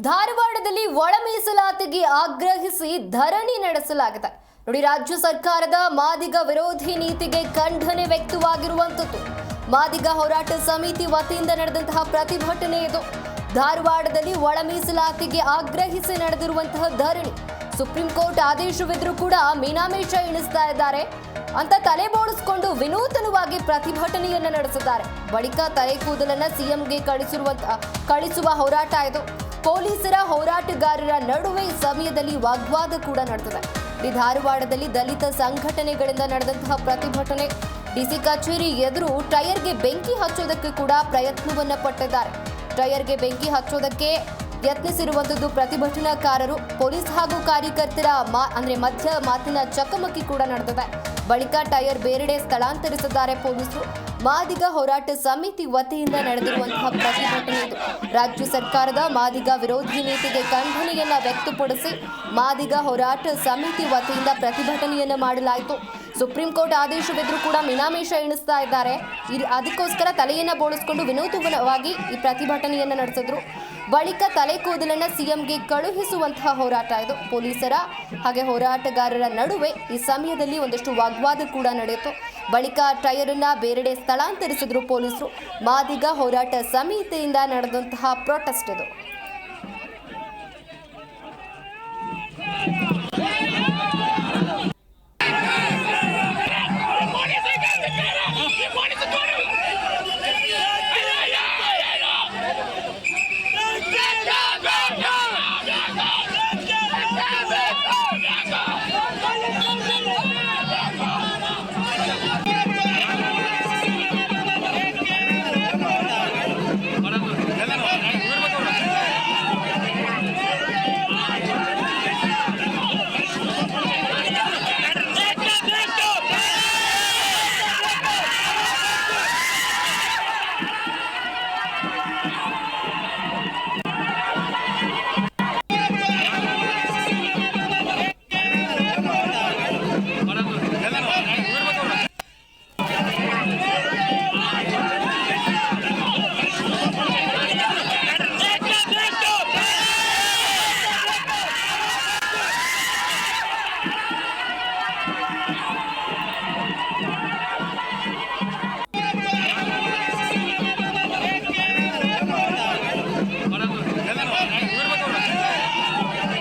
ಧಾರವಾಡದಲ್ಲಿ ಒಳ ಮೀಸಲಾತಿಗೆ ಆಗ್ರಹಿಸಿ ಧರಣಿ ನಡೆಸಲಾಗಿದೆ. ನೋಡಿ, ರಾಜ್ಯ ಸರ್ಕಾರದ ಮಾದಿಗ ವಿರೋಧಿ ನೀತಿಗೆ ಖಂಡನೆ ವ್ಯಕ್ತವಾಗಿರುವಂತದ್ದು. ಮಾದಿಗ ಹೋರಾಟ ಸಮಿತಿ ವತಿಯಿಂದ ನಡೆದಂತಹ ಪ್ರತಿಭಟನೆ ಇದು. ಧಾರವಾಡದಲ್ಲಿ ಒಳ ಮೀಸಲಾತಿಗೆ ಆಗ್ರಹಿಸಿ ನಡೆದಿರುವಂತಹ ಧರಣಿ. ಸುಪ್ರೀಂ ಕೋರ್ಟ್ ಆದೇಶವಿದ್ರೂ ಕೂಡ ಮೀನಾಮೇಷ ಎಣಿಸ್ತಾ ಇದ್ದಾರೆ ಅಂತ ತಲೆಬೋಳಿಸಿಕೊಂಡು ವಿನೂತನವಾಗಿ ಪ್ರತಿಭಟನೆಯನ್ನ ನಡೆಸಿದ್ದಾರೆ. ಬಳಿಕ ತಲೆ ಕೂದಲನ್ನ ಸಿಎಂಗೆ ಕಳಿಸುವ ಹೋರಾಟ ಇದು. ಪೊಲೀಸರ ಹೋರಾಟಗಾರರ ನಡುವೆ ಈ ಸಮಯದಲ್ಲಿ ವಾಗ್ವಾದ ಕೂಡ ನಡೆದಿದೆ. ಈ ಧಾರವಾಡದಲ್ಲಿ ದಲಿತ ಸಂಘಟನೆಗಳಿಂದ ನಡೆದಂತಹ ಪ್ರತಿಭಟನೆ. ಡಿಸಿ ಕಚೇರಿ ಎದುರು ಟೈರ್ಗೆ ಬೆಂಕಿ ಹಚ್ಚೋದಕ್ಕೆ ಕೂಡ ಪ್ರಯತ್ನವನ್ನ ಪಟ್ಟಿದ್ದಾರೆ. ಟೈರ್ಗೆ ಬೆಂಕಿ ಹಚ್ಚೋದಕ್ಕೆ ಯತ್ನಿಸಿರುವಂತದ್ದು ಪ್ರತಿಭಟನಾಕಾರರು. ಪೊಲೀಸ್ ಹಾಗೂ ಕಾರ್ಯಕರ್ತರ ಮಧ್ಯ ಮಾತಿನ ಚಕಮಕಿ ಕೂಡ ನಡೆದಿದೆ. ಬಳಿಕ ಟೈರ್ ಬೇರೆಡೆ ಸ್ಥಳಾಂತರಿಸಿದ್ದಾರೆ ಪೊಲೀಸರು. ಮಾದಿಗ ಹೋರಾಟ ಸಮಿತಿ ವತಿಯಿಂದ ನಡೆದಿರುವಂತಹ ಪ್ರತಿಭಟನೆ ಇದು. ರಾಜ್ಯ ಸರ್ಕಾರದ ಮಾದಿಗ ವಿರೋಧಿ ನೀತಿಗೆ ಖಂಡನೆಯನ್ನ ವ್ಯಕ್ತಪಡಿಸಿ ಮಾದಿಗ ಹೋರಾಟ ಸಮಿತಿ ವತಿಯಿಂದ ಪ್ರತಿಭಟನೆಯನ್ನ ಮಾಡಲಾಯಿತು. ಸುಪ್ರೀಂ ಕೋರ್ಟ್ ಆದೇಶವಿದ್ರೂ ಕೂಡ ಮೀನಾಮೇಷ ಎಣಿಸ್ತಾ ಇದ್ದಾರೆ. ಅದಕ್ಕೋಸ್ಕರ ತಲೆಯನ್ನ ಬೋಳಿಸಿಕೊಂಡು ವಿನೂತನವಾಗಿ ಈ ಪ್ರತಿಭಟನೆಯನ್ನ ನಡೆಸಿದ್ರು. ಬಳಿಕ ತಲೆ ಕೂದಲನ್ನ ಸಿಎಂಗೆ ಕಳುಹಿಸುವಂತಹ ಹೋರಾಟ ಇದು. ಪೊಲೀಸರ ಹಾಗೆ ಹೋರಾಟಗಾರರ ನಡುವೆ ಈ ಸಮಯದಲ್ಲಿ ಒಂದಷ್ಟು ವಾಗ್ವಾದ ಕೂಡ ನಡೆಯಿತು. ಬಳಿಕ ಟೈರ್ ಅನ್ನ ಬೇರೆಡೆ ಸ್ಥಳಾಂತರಿಸಿದ್ರು ಪೊಲೀಸರು. ಮಾದಿಗ ಹೋರಾಟ ಸಮಿತಿಯಿಂದ ನಡೆದಂತಹ ಪ್ರೊಟೆಸ್ಟ್ ಇದು.